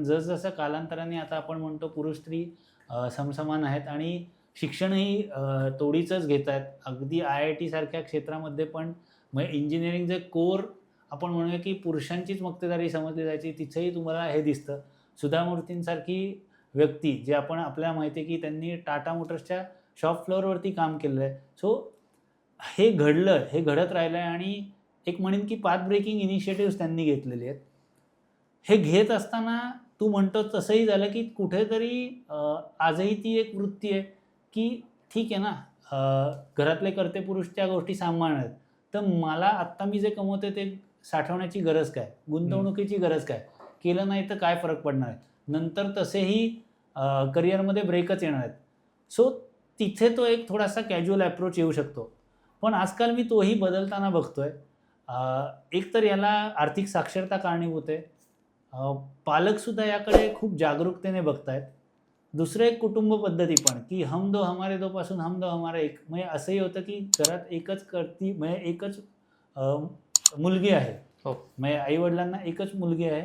पण जसजसं कालांतराने आता आपण म्हणतो पुरुष स्त्री समसमान आहेत आणि शिक्षणही तोडीचंच घेत आहेत. अगदी IIT सारख्या क्षेत्रामध्ये पण म्हणजे इंजिनिअरिंगचे कोर आपण म्हणूया की पुरुषांचीच मक्तेदारी समजली जायची, तिथेही तुम्हाला हे दिसतं. सुधा मूर्तींसारखी व्यक्ती जे आपण आपल्याला माहिती आहे की त्यांनी टाटा मोटर्सच्या शॉप फ्लोअरवरती काम केलेलं आहे. सो हे घडलं, हे घडत राहिलं आहे आणि एक म्हणेन की पाथ ब्रेकिंग इनिशिएटिव्हज त्यांनी घेतलेली आहेत. हे घेत असताना तू म्हणतो तसंही झालं की कुठेतरी आजही ती एक वृत्ती आहे की ठीक आहे ना, घरातले कर्ते पुरुष त्या गोष्टी सांभाळणार आहेत. तर मला आत्ता मी जे कमवतोय ते साठवण्याची गरज काय? गुंतवणुकीची गरज काय? केलं नाही तर काय फरक पडणार आहे? नंतर तसेही करिअरमध्ये ब्रेकच येणार आहेत. सो तिथे तो एक थोडासा कॅज्युअल अप्रोच येऊ शकतो. पण आजकाल मी तोही बदलताना बघतोय. एक तर याला आर्थिक साक्षरता कारणीभूत आहे. पालकसुद्धा याकडे खूप जागरूकतेने बघतायत. दुसरं एक कुटुंब पद्धती पण, की हम दो हमारे दो पासून हम दो हमारे एक. म्हणजे असंही होतं की घरात एकच करती म्हणजे एकच मुलगी आहे. हो. म्हणजे आई-वडिलांना एकच मुलगी आहे